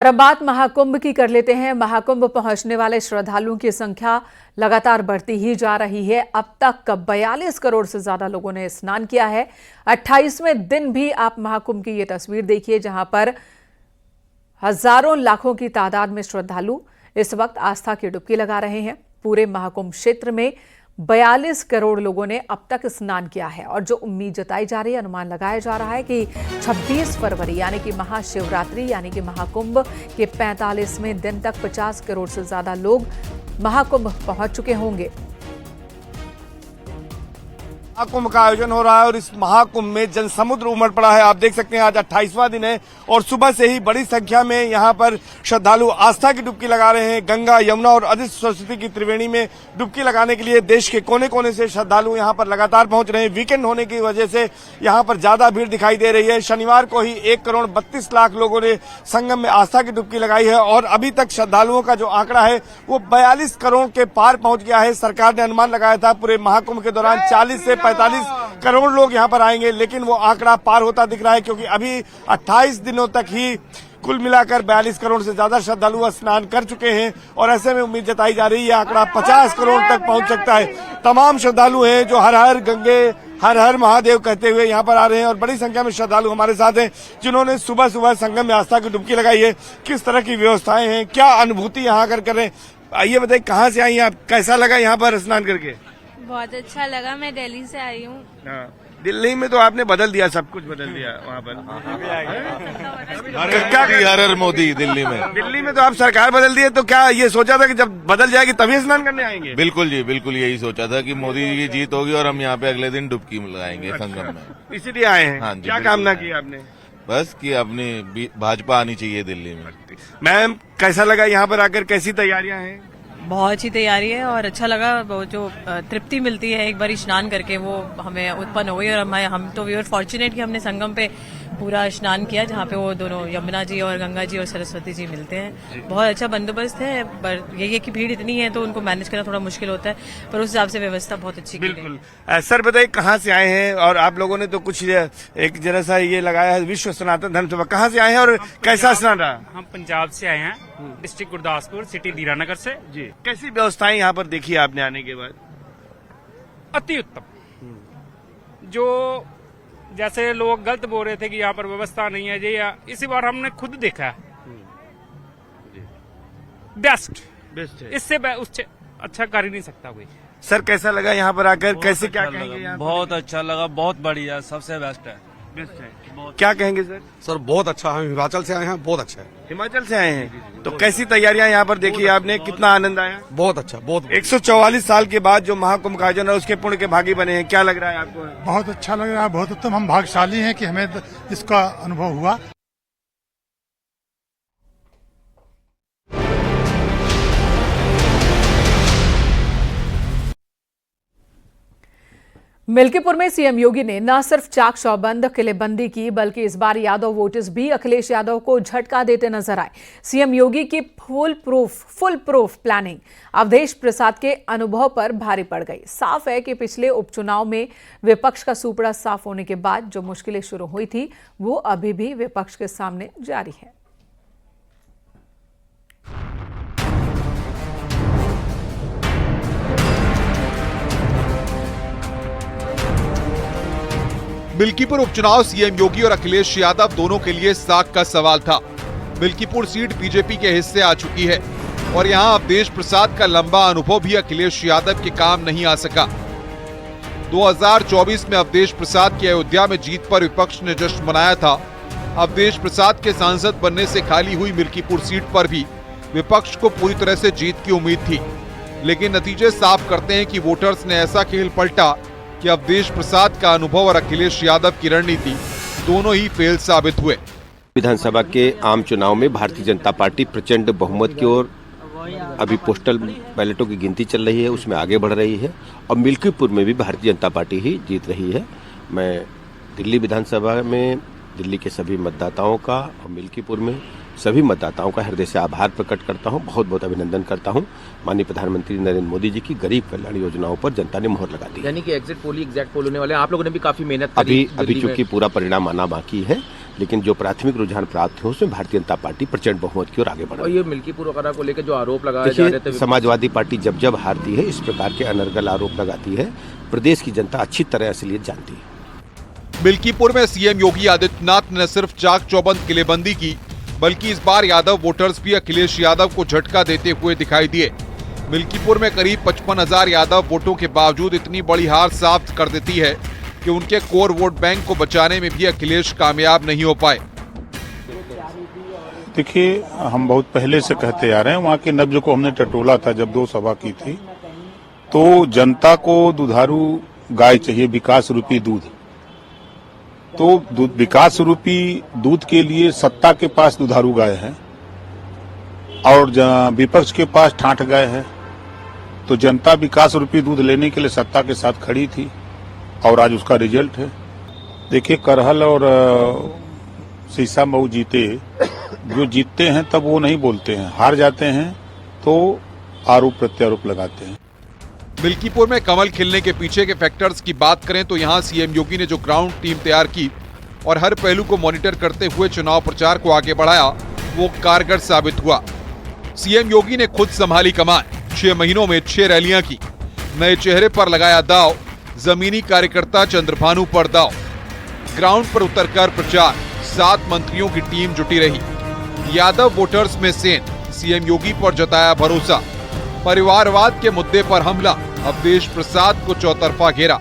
और अब बात महाकुंभ की कर लेते हैं। महाकुंभ पहुंचने वाले श्रद्धालुओं की संख्या लगातार बढ़ती ही जा रही है। अब तक 42 करोड़ से ज्यादा लोगों ने स्नान किया है। 28वें दिन भी आप महाकुंभ की ये तस्वीर देखिए, जहां पर हजारों लाखों की तादाद में श्रद्धालु इस वक्त आस्था की डुबकी लगा रहे हैं। पूरे महाकुंभ क्षेत्र में 42 करोड़ लोगों ने अब तक स्नान किया है और जो उम्मीद जताई जा रही है, अनुमान लगाया जा रहा है कि 26 फरवरी यानी कि महाशिवरात्रि यानी कि महाकुंभ के 45वें दिन तक 50 करोड़ से ज्यादा लोग महाकुंभ पहुंच चुके होंगे। महाकुंभ का आयोजन हो रहा है और इस महाकुंभ में जनसमुद्र उमड़ पड़ा है। आप देख सकते हैं आज 28वां दिन है और सुबह से ही बड़ी संख्या में यहां पर श्रद्धालु आस्था की डुबकी लगा रहे हैं। गंगा, यमुना और अदिति सरस्वती की त्रिवेणी में डुबकी लगाने के लिए देश के कोने कोने से श्रद्धालु यहां पर लगातार पहुंच रहे हैं। वीकेंड होने की वजह से यहां पर ज्यादा भीड़ दिखाई दे रही है। शनिवार को ही 1 करोड़ 32 लाख लोगों ने संगम में आस्था की डुबकी लगाई है और अभी तक श्रद्धालुओं का जो आंकड़ा है वो 42 करोड़ के पार पहुंच गया है। सरकार ने अनुमान लगाया था पूरे महाकुंभ के दौरान 40 से 45 करोड़ लोग यहां पर आएंगे, लेकिन वो आंकड़ा पार होता दिख रहा है क्योंकि अभी 28 दिनों तक ही कुल मिलाकर 42 करोड़ से ज्यादा श्रद्धालु स्नान कर चुके हैं और ऐसे में उम्मीद जताई जा रही है आंकड़ा 50 करोड़ तक पहुंच सकता है। तमाम श्रद्धालु हैं जो हर हर गंगे हर हर महादेव कहते हुए यहां पर आ रहे हैं और बड़ी संख्या में श्रद्धालु हमारे साथ हैं जिन्होंने सुबह सुबह संगम में आस्था की डुबकी लगाई है। किस तरह की व्यवस्थाएं हैं, क्या अनुभूति यहाँ कर रहे हैं, आइए बताइए। कहाँ से आई हैं आप, कैसा लगा यहाँ पर स्नान करके? बहुत अच्छा लगा। मैं दिल्ली से आई हूँ। दिल्ली में तो आपने बदल दिया, सब कुछ बदल दिया वहाँ पर। क्या हर मोदी दिल्ली में तो आप सरकार बदल दिए, तो क्या ये सोचा था कि जब बदल जाएगी तभी स्नान करने आएंगे? बिल्कुल जी, बिल्कुल यही सोचा था कि मोदी जी की जीत होगी और हम यहाँ पे अगले दिन डुबकी लगाएंगे संगम में। इसीलिए आए हैं? हाँ जी। क्या कामना की आपने? बस कि अपनी भाजपा आनी चाहिए दिल्ली में। मैम, कैसा लगा यहाँ पर आकर, कैसी तैयारियां हैं? बहुत अच्छी तैयारी है और अच्छा लगा। वो जो तृप्ति मिलती है एक बार स्नान करके वो हमें उत्पन्न हो गई और हम तो वी आर फॉर्चुनेट कि हमने संगम पे पूरा स्नान किया जहाँ पे वो दोनों यमुना जी और गंगा जी और सरस्वती जी मिलते हैं। बहुत अच्छा बंदोबस्त है, पर यही है कि भीड़ इतनी है तो उनको मैनेज करना थोड़ा मुश्किल होता है, पर उस हिसाब से व्यवस्था बहुत अच्छी की बिल्कुल। सर बताइए, कहाँ से आए हैं? और आप लोगों ने तो कुछ एक जरा सा ये लगाया है विश्व सनातन धर्म सभा, कहाँ से आए हैं और कैसा स्नान रहा? हम पंजाब से आए हैं, डिस्ट्रिक्ट गुरदासपुर, सिटी दीरानगर से जी। कैसी व्यवस्थाएं यहाँ पर देखी आपने आने के बाद? अति उत्तम। जो जैसे लोग गलत बोल रहे थे कि यहाँ पर व्यवस्था नहीं है जी, इसी बार हमने खुद देखा है बेस्ट है। इससे उससे अच्छा कर ही नहीं सकता कोई। सर कैसा लगा यहाँ पर आकर, कैसे क्या कहेंगे? बहुत अच्छा लगा, बहुत बढ़िया, सबसे बेस्ट है। क्या कहेंगे सर? सर बहुत अच्छा है, हिमाचल से आए हैं, बहुत अच्छा है। हिमाचल से आए हैं तो कैसी तैयारियां यहाँ पर देखी आपने, कितना आनंद आया? बहुत अच्छा, बहुत। 144 साल के बाद जो महाकुंभ का आयोजन है उसके पुण्य के भागी बने हैं, क्या लग रहा है आपको? बहुत अच्छा लग रहा है, बहुत उत्तम। हम भाग्यशाली हैं कि हमें इसका अनुभव हुआ। मिल्कीपुर में सीएम योगी ने न सिर्फ चाक चौबंद किलेबंदी की, बल्कि इस बार यादव वोटर्स भी अखिलेश यादव को झटका देते नजर आए। सीएम योगी की full proof planning Awadhesh Prasad के अनुभव पर भारी पड़ गई। साफ है कि पिछले उपचुनाव में विपक्ष का सुपड़ा साफ होने के बाद जो मुश्किलें शुरू हुई थी वो अभी भी विपक्ष के सामने जारी है। मिल्कीपुर उपचुनाव सीएम योगी और अखिलेश यादव दोनों के लिए साख का सवाल था। मिल्कीपुर सीट बीजेपी के हिस्से आ चुकी है और यहां अवधेश प्रसाद का लंबा अनुभव भी अखिलेश यादव के काम नहीं आ सका। 2024 में अवधेश प्रसाद की अयोध्या में जीत पर विपक्ष ने जश्न मनाया था। अवधेश प्रसाद के सांसद बनने से खाली हुई मिल्कीपुर सीट पर भी विपक्ष को पूरी तरह से जीत की उम्मीद थी, लेकिन नतीजे साफ करते हैं कि वोटर्स ने ऐसा खेल पलटा कि अवधेश प्रसाद का अनुभव और अखिलेश यादव की रणनीति दोनों ही फेल साबित हुए। विधानसभा के आम चुनाव में भारतीय जनता पार्टी प्रचंड बहुमत की ओर अभी पोस्टल बैलेटों की गिनती चल रही है, उसमें आगे बढ़ रही है और मिल्कीपुर में भी भारतीय जनता पार्टी ही जीत रही है। मैं दिल्ली विधानसभा में दिल्ली के सभी मतदाताओं का और मिल्कीपुर में सभी मतदाताओं का हृदय से आभार प्रकट करता हूं, बहुत बहुत अभिनंदन करता हूं। माननीय प्रधानमंत्री नरेंद्र मोदी जी की गरीब कल्याण योजनाओं पर जनता ने मोहर लगा दी। यानी कि एग्जैक्ट पोल होने वाले, आप लोगों ने भी काफी मेहनत करी। अभी चूंकि पूरा परिणाम आना बाकी है, लेकिन जो प्राथमिक रुझान प्राप्त है उसमें भारतीय जनता पार्टी प्रचंड बहुमत की ओर आगे बढ़ रही है। और ये मिल्कीपुर वगैरह को लेकर जो आरोप लगाए जा रहे थे, समाजवादी पार्टी जब जब हारती है इस प्रकार के अनर्गल आरोप लगाती है। प्रदेश की जनता अच्छी तरह असलियत जानती है। मिल्कीपुर में सीएम योगी आदित्यनाथ ने न सिर्फ चाक चौबंद किलेबंदी की, बल्कि इस बार यादव वोटर्स भी अखिलेश यादव को झटका देते हुए दिखाई दिए। मिल्कीपुर में करीब 55,000 यादव वोटों के बावजूद इतनी बड़ी हार साबित कर देती है कि उनके कोर वोट बैंक को बचाने में भी अखिलेश कामयाब नहीं हो पाए। देखिए, हम बहुत पहले से कहते आ रहे हैं, वहाँ के नब्ज को हमने टटोला था जब 2 सभा की थी, तो जनता को दुधारू गाय चाहिए, विकास रूपी दूध। तो विकास रूपी दूध के लिए सत्ता के पास दुधारू गाय है और विपक्ष के पास ठाठ गाय है। तो जनता विकास रूपी दूध लेने के लिए सत्ता के साथ खड़ी थी और आज उसका रिजल्ट है। देखिए, करहल और शीशा मऊ जीते, जो जीतते हैं तब वो नहीं बोलते हैं, हार जाते हैं तो आरोप प्रत्यारोप लगाते हैं। मिल्कीपुर में कमल खिलने के पीछे के फैक्टर्स की बात करें तो यहां सीएम योगी ने जो ग्राउंड टीम तैयार की और हर पहलू को मॉनिटर करते हुए चुनाव प्रचार को आगे बढ़ाया, वो कारगर साबित हुआ। सीएम योगी ने खुद संभाली कमान, 6 महीनों में 6 रैलियां की, नए चेहरे पर लगाया दाव, जमीनी कार्यकर्ता चंद्रभानु पर दाव, ग्राउंड पर उतरकर प्रचार, 7 मंत्रियों की टीम जुटी रही। यादव वोटर्स में सेन, सीएम योगी पर जताया भरोसा, परिवारवाद के मुद्दे पर हमला, अवधेश प्रसाद को चौतरफा घेरा।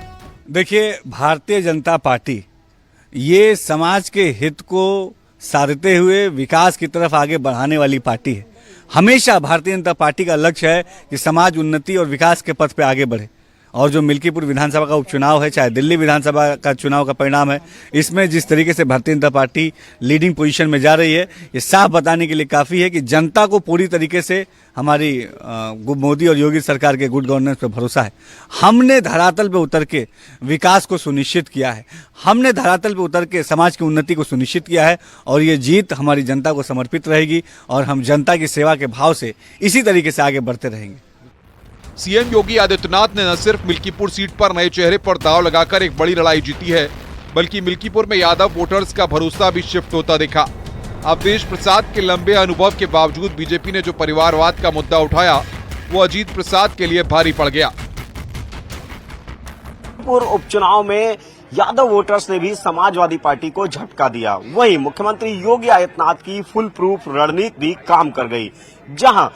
देखिए, भारतीय जनता पार्टी ये समाज के हित को साधते हुए विकास की तरफ आगे बढ़ाने वाली पार्टी है। हमेशा भारतीय जनता पार्टी का लक्ष्य है कि समाज उन्नति और विकास के पथ पे आगे बढ़े। और जो मिल्कीपुर विधानसभा का उपचुनाव है, चाहे दिल्ली विधानसभा का चुनाव का परिणाम है, इसमें जिस तरीके से Bharatiya Janata party leading position में जा रही है, ये साफ बताने के लिए काफ़ी है कि जनता को पूरी तरीके से हमारी मोदी और योगी सरकार के गुड गवर्नेंस पर भरोसा है। हमने धरातल पे उतर के विकास को सुनिश्चित किया है, हमने धरातल पे उतर के समाज की उन्नति को सुनिश्चित किया है और ये जीत हमारी जनता को समर्पित रहेगी और हम जनता की सेवा के भाव से इसी तरीके से आगे बढ़ते रहेंगे। सीएम योगी आदित्यनाथ ने न सिर्फ मिल्कीपुर सीट पर नए चेहरे पर दांव लगाकर एक बड़ी लड़ाई जीती है, बल्कि मिल्कीपुर में यादव वोटर्स का भरोसा भी शिफ्ट होता दिखा। अवधेश प्रसाद के लंबे अनुभव के बावजूद बीजेपी ने जो परिवारवाद का मुद्दा उठाया, वो अजीत प्रसाद के लिए भारी पड़ गया। उपचुनाव में यादव वोटर्स ने भी समाजवादी पार्टी को झटका दिया। वहीं मुख्यमंत्री योगी आदित्यनाथ की फुल प्रूफ रणनीति भी काम कर गई। जहां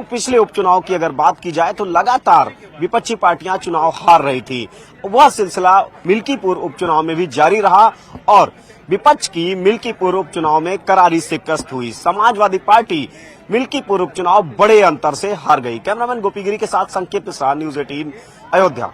पिछले उपचुनाव की अगर बात की जाए तो लगातार विपक्षी पार्टियां चुनाव हार रही थी, वह सिलसिला मिल्कीपुर उपचुनाव में भी जारी रहा और विपक्ष की मिल्कीपुर उपचुनाव में करारी शिकस्त हुई। समाजवादी पार्टी मिल्कीपुर उपचुनाव बड़े अंतर से हार गई। कैमरामैन गोपीगिरी के साथ संकेत मिश्रा, न्यूज़ 18 अयोध्या।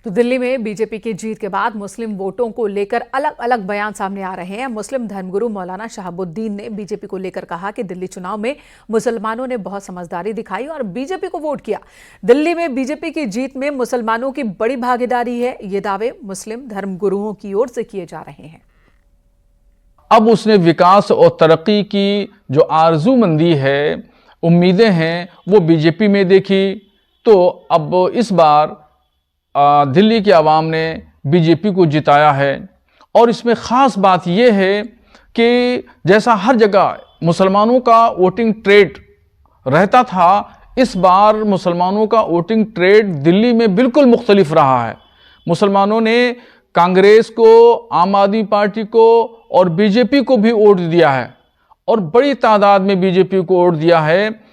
तो दिल्ली में बीजेपी की जीत के बाद मुस्लिम वोटों को लेकर अलग अलग बयान सामने आ रहे हैं। मुस्लिम धर्मगुरु मौलाना शहाबुद्दीन ने बीजेपी को लेकर कहा कि दिल्ली चुनाव में मुसलमानों ने बहुत समझदारी दिखाई और बीजेपी को वोट किया। दिल्ली में बीजेपी की जीत में मुसलमानों की बड़ी भागीदारी है, ये दावे मुस्लिम धर्मगुरुओं की ओर से किए जा रहे हैं। अब उसने विकास और तरक्की की जो आरजूमंदी है, उम्मीदें हैं, वो बीजेपी में देखी। तो अब इस बार दिल्ली के आवाम ने बीजेपी को जिताया है और इसमें ख़ास बात यह है कि जैसा हर जगह मुसलमानों का वोटिंग ट्रेड रहता था, इस बार मुसलमानों का वोटिंग ट्रेड दिल्ली में बिल्कुल मुख्तलिफ रहा है। मुसलमानों ने कांग्रेस को, आम आदमी पार्टी को और बीजेपी को भी वोट दिया है और बड़ी तादाद में बीजेपी को वोट दिया है।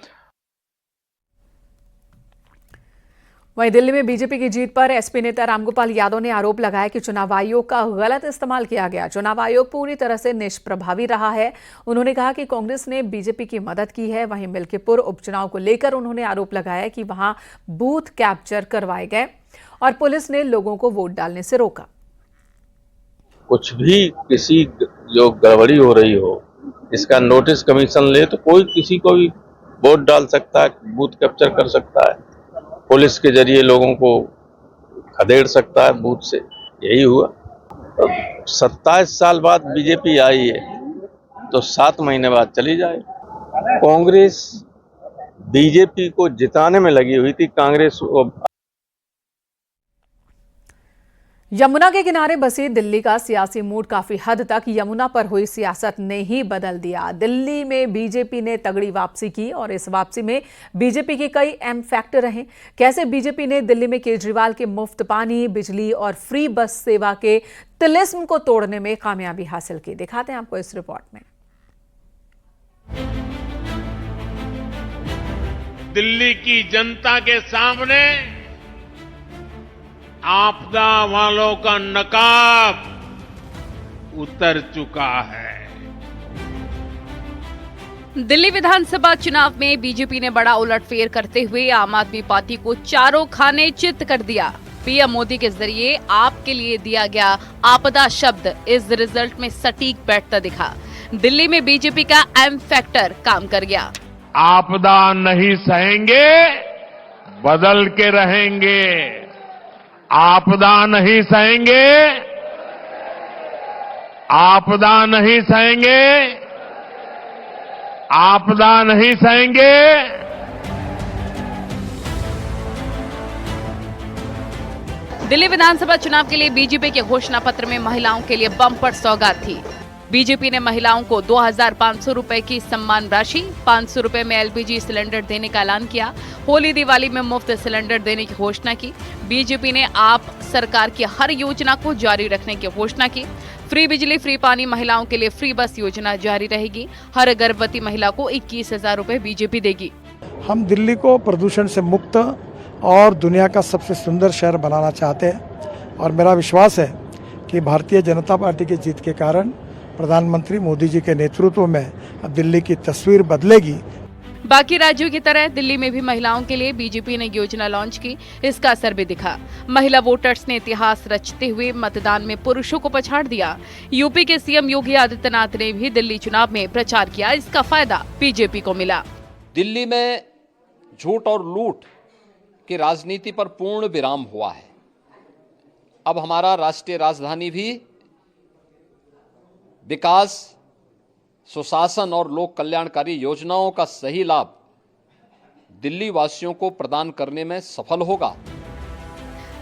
वहीं दिल्ली में बीजेपी की जीत पर एसपी नेता रामगोपाल यादव ने आरोप लगाया कि चुनाव आयोग का गलत इस्तेमाल किया गया। चुनाव आयोग पूरी तरह से निष्प्रभावी रहा है। उन्होंने कहा कि कांग्रेस ने बीजेपी की मदद की है। वहीं मिल्कीपुर उपचुनाव को लेकर उन्होंने आरोप लगाया कि वहां बूथ कैप्चर करवाए गए और पुलिस ने लोगों को वोट डालने से रोका। कुछ भी किसी जो गड़बड़ी हो रही हो, इसका नोटिस कमीशन ले तो कोई किसी को भी वोट डाल सकता है, बूथ कैप्चर कर सकता है, पुलिस के जरिए लोगों को खदेड़ सकता है बूथ से। यही हुआ। 27 साल बाद बीजेपी आई है तो 7 महीने बाद चली जाए। कांग्रेस बीजेपी को जिताने में लगी हुई थी। कांग्रेस यमुना के किनारे बसी दिल्ली का सियासी मूड काफी हद तक यमुना पर हुई सियासत ने ही बदल दिया। दिल्ली में बीजेपी ने तगड़ी वापसी की और इस वापसी में बीजेपी के कई अहम फैक्टर रहे। कैसे बीजेपी ने दिल्ली में केजरीवाल के मुफ्त पानी, बिजली और फ्री बस सेवा के तिलिस्म को तोड़ने में कामयाबी हासिल की, दिखाते हैं आपको इस रिपोर्ट में। दिल्ली की जनता के सामने आपदा वालों का नकाब उतर चुका है। दिल्ली विधानसभा चुनाव में बीजेपी ने बड़ा उलटफेर करते हुए आम आदमी पार्टी को चारों खाने चित कर दिया। पीएम मोदी के जरिए आपके लिए दिया गया आपदा शब्द इस रिजल्ट में सटीक बैठता दिखा। दिल्ली में बीजेपी का एम फैक्टर काम कर गया। आपदा नहीं सहेंगे, बदल के रहेंगे। आपदा नहीं सहेंगे, आपदा नहीं सहेंगे, आपदा नहीं सहेंगे। दिल्ली विधानसभा चुनाव के लिए बीजेपी के घोषणा पत्र में महिलाओं के लिए बम्पर सौगात थी। बीजेपी ने महिलाओं को 2,500 रुपए की सम्मान राशि, 500 रुपए में एलपीजी सिलेंडर देने का ऐलान किया। होली दिवाली में मुफ्त सिलेंडर देने की घोषणा की। बीजेपी ने आप सरकार की हर योजना को जारी रखने की घोषणा की। फ्री बिजली, फ्री पानी, महिलाओं के लिए फ्री बस योजना जारी रहेगी। हर गर्भवती महिला को 21,000 रुपए बीजेपी देगी। हम दिल्ली को प्रदूषण से मुक्त और दुनिया का सबसे सुंदर शहर बनाना चाहते हैं और मेरा विश्वास है कि भारतीय जनता पार्टी की जीत के कारण प्रधानमंत्री मोदी जी के नेतृत्व में अब दिल्ली की तस्वीर बदलेगी। बाकी राज्यों की तरह दिल्ली में भी महिलाओं के लिए बीजेपी ने योजना लॉन्च की। इसका असर भी दिखा। महिला वोटर्स ने इतिहास रचते हुए मतदान में पुरुषों को पछाड़ दिया। यूपी के सीएम योगी आदित्यनाथ ने भी दिल्ली चुनाव में प्रचार किया। इसका फायदा बीजेपी को मिला। दिल्ली में झूठ और लूट की राजनीति पर पूर्ण विराम हुआ है। अब हमारा राष्ट्रीय राजधानी भी विकास, सुशासन और लोक कल्याणकारी योजनाओं का सही लाभ दिल्ली वासियों को प्रदान करने में सफल होगा।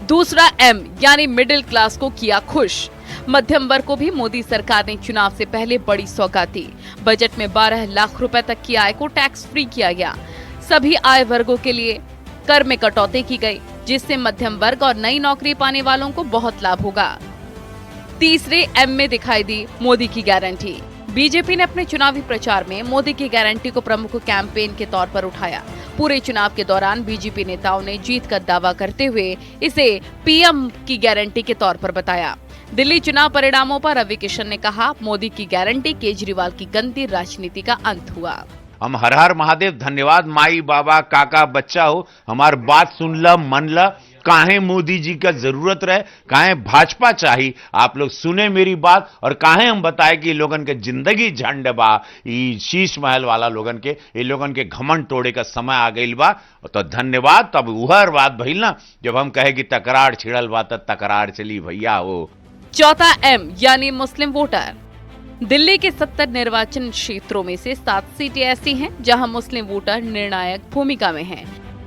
दूसरा एम यानी मिडिल क्लास को किया खुश। मध्यम वर्ग को भी मोदी सरकार ने चुनाव से पहले बड़ी सौगात दी। बजट में 12 लाख रुपए तक की आय को टैक्स फ्री किया गया। सभी आय वर्गों के लिए कर में कटौती की गई, जिससे मध्यम वर्ग और नई नौकरी पाने वालों को बहुत लाभ होगा। तीसरे एम में दिखाई दी मोदी की गारंटी। बीजेपी ने अपने चुनावी प्रचार में मोदी की गारंटी को प्रमुख कैंपेन के तौर पर उठाया। पूरे चुनाव के दौरान बीजेपी नेताओं ने जीत का दावा करते हुए इसे पीएम की गारंटी के तौर पर बताया। दिल्ली चुनाव परिणामों पर रवि किशन ने कहा, मोदी की गारंटी केजरीवाल की गंदी राजनीति का अंत हुआ। हम हर हर महादेव, धन्यवाद। माई बाबा काका बच्चा हो, हमार बात सुन ल, मन ल। काहे मोदी जी का जरूरत रहे, काहे भाजपा चाहिए, आप लोग सुने मेरी बात। और काहे हम बताए कि लोगन के जिंदगी झंड बा, ई शीश महल वाला लोगन के, ये लोगन के घमंड तोड़े का समय आ गई बा। तो धन्यवाद। तब उहर बात भइल ना, जब हम कहे कि तकरार छिड़ल बा त तकरार चली भैया हो। चौथा एम यानी मुस्लिम वोटर। दिल्ली के 70 निर्वाचन क्षेत्रों में से 7 सीटें ऐसी हैं जहां मुस्लिम वोटर निर्णायक भूमिका में हैं।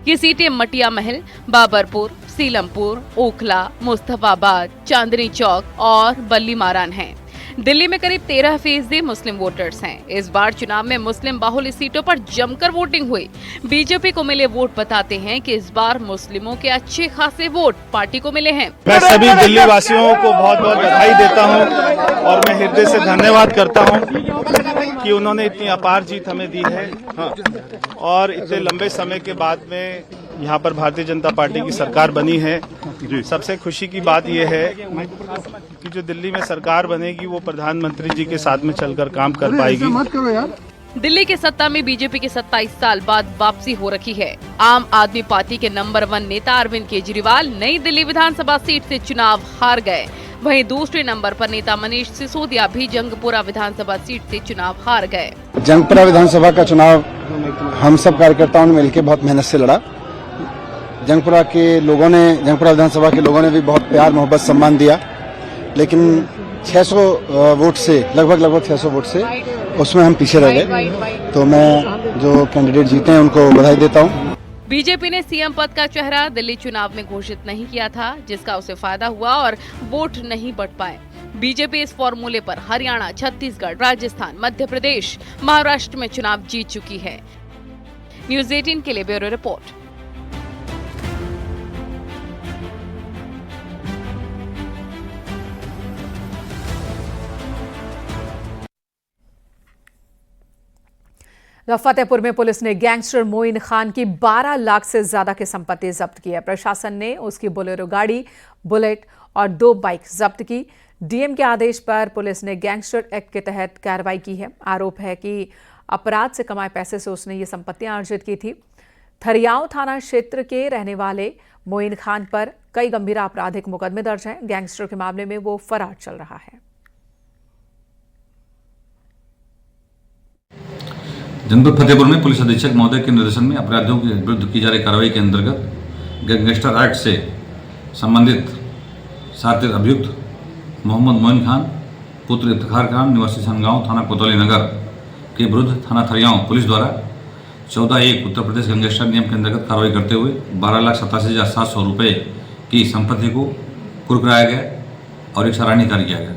ये सीटें मटिया महल, बाबरपुर, सीलमपुर, ओखला, मुस्तफाबाद, चांदनी चौक और बल्ली मारान हैं। दिल्ली में करीब 13% मुस्लिम वोटर्स हैं। इस बार चुनाव में मुस्लिम बाहुल्य सीटों पर जमकर वोटिंग हुई। बीजेपी को मिले वोट बताते हैं कि इस बार मुस्लिमों के अच्छे खासे वोट पार्टी को मिले हैं। मैं सभी दिल्ली वासियों को बहुत बहुत बधाई देता हूं और मैं हृदय से धन्यवाद करता हूं कि उन्होंने इतनी अपार जीत हमें दी है। हाँ। और इतने लंबे समय के बाद में यहाँ पर भारतीय जनता पार्टी की सरकार बनी है। सबसे खुशी की बात यह है कि जो दिल्ली में सरकार बनेगी वो प्रधानमंत्री जी के साथ में चलकर काम कर पाएगी। दिल्ली के सत्ता में बीजेपी के 27 साल बाद वापसी हो रखी है। आम आदमी पार्टी के नंबर 1 नेता अरविंद केजरीवाल नई दिल्ली विधानसभा सीट से चुनाव हार गए। वहीं दूसरे नंबर पर नेता मनीष सिसोदिया भी जंगपुरा विधानसभा सीट से चुनाव हार गए। जंगपुरा विधानसभा का चुनाव हम सब कार्यकर्ताओं ने मिलकर बहुत मेहनत से लड़ा। जंगपुरा विधानसभा के लोगों ने भी बहुत प्यार, मोहब्बत, सम्मान दिया, लेकिन 600 वोट से लगभग 600 वोट से उसमें हम पीछे रह गए। तो मैं जो कैंडिडेट जीते हैं उनको बधाई देता हूँ। बीजेपी ने सीएम पद का चेहरा दिल्ली चुनाव में घोषित नहीं किया था, जिसका उसे फायदा हुआ और वोट नहीं बढ़ पाए। बीजेपी इस फॉर्मूले पर हरियाणा, छत्तीसगढ़, राजस्थान, मध्य प्रदेश, महाराष्ट्र में चुनाव जीत चुकी है। न्यूज़ 18 के लिए ब्यूरो रिपोर्ट। फतेहपुर में पुलिस ने गैंगस्टर मोइन खान की 12 लाख से ज्यादा की संपत्ति जब्त की है। प्रशासन ने उसकी बोलेरो गाड़ी, बुलेट और 2 बाइक जब्त की। डीएम के आदेश पर पुलिस ने गैंगस्टर एक्ट के तहत कार्रवाई की है। आरोप है कि अपराध से कमाए पैसे से उसने ये संपत्तियां अर्जित की थी। थरियाव थाना क्षेत्र के रहने वाले मोइन खान पर कई गंभीर आपराधिक मुकदमे दर्ज हैं। गैंगस्टर के मामले में वो फरार चल रहा है। जनपद फतेहपुर में पुलिस अधीक्षक महोदय के निर्देशन में अपराधियों के विरुद्ध की जा रही कार्रवाई के अंतर्गत गैंगस्टर एक्ट से संबंधित शातिर अभियुक्त मोहम्मद मोइन खान पुत्र इफ्तिखार खान निवासी सनगांव थाना कोतवाली नगर के विरुद्ध थाना थरियाव पुलिस द्वारा 14/1 उत्तर प्रदेश गैंगस्टर नियम के अंतर्गत कार्रवाई करते हुए 12,87,700 रुपये की संपत्ति को कुर्क कराया गया और एक सराहनीय कार्य किया गया।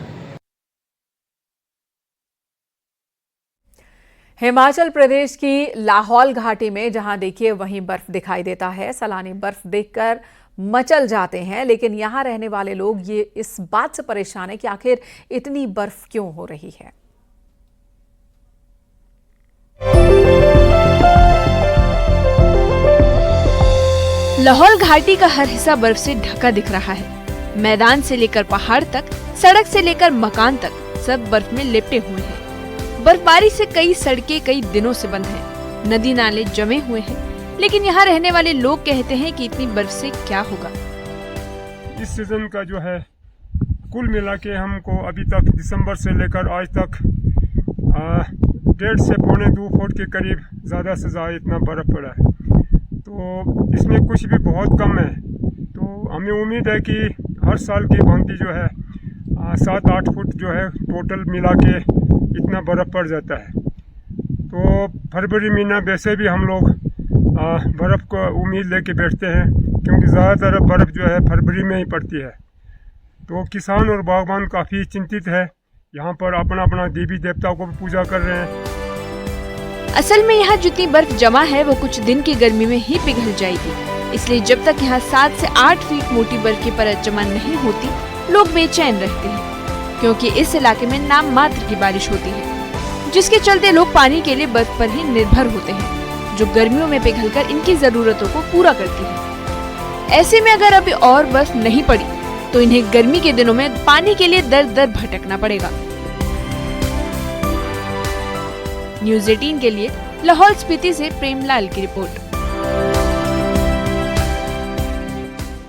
हिमाचल प्रदेश की लाहौल घाटी में जहां देखिए वहीं बर्फ दिखाई देता है। सैलानी बर्फ देखकर मचल जाते हैं, लेकिन यहां रहने वाले लोग ये इस बात से परेशान है कि आखिर इतनी बर्फ क्यों हो रही है। लाहौल घाटी का हर हिस्सा बर्फ से ढका दिख रहा है। मैदान से लेकर पहाड़ तक, सड़क से लेकर मकान तक सब बर्फ में लिपटे हुए हैं। बर्फबारी से कई सड़कें कई दिनों से बंद हैं। नदी नाले जमे हुए हैं, लेकिन यहाँ रहने वाले लोग कहते हैं कि इतनी बर्फ से क्या होगा। इस सीजन का जो है कुल मिला के हमको अभी तक दिसंबर से लेकर आज तक 1.5 से 2.25 फुट के करीब ज़्यादा से ज़्यादा इतना बर्फ पड़ा है। तो इसमें कुछ भी बहुत कम है। तो हमें उम्मीद है कि हर साल की भांति जो है 7-8 फुट जो है टोटल मिला के इतना बर्फ़ पड़ जाता है। तो फरवरी महीना वैसे भी हम लोग बर्फ़ को उम्मीद लेके बैठते हैं, क्योंकि ज़्यादातर बर्फ़ जो है फरवरी में ही पड़ती है। तो किसान और बागबान काफ़ी चिंतित है। यहाँ पर अपना अपना देवी देवता को भी पूजा कर रहे हैं। असल में यहाँ जितनी बर्फ जमा है वो कुछ दिन की गर्मी में ही पिघल जाएगी। इसलिए जब तक यहाँ 7 से 8 फीट मोटी बर्फ की परत जमा नहीं होती, लोग बेचैन रहते हैं, क्योंकि इस इलाके में नाम मात्र की बारिश होती है, जिसके चलते लोग पानी के लिए बर्फ पर ही निर्भर होते हैं, जो गर्मियों में पिघलकर इनकी जरूरतों को पूरा करती है। ऐसे में अगर अभी और बर्फ नहीं पड़ी तो इन्हें गर्मी के दिनों में पानी के लिए दर दर भटकना पड़ेगा। न्यूज़ 18 के लिए लाहौल स्पीति से प्रेमलाल की रिपोर्ट।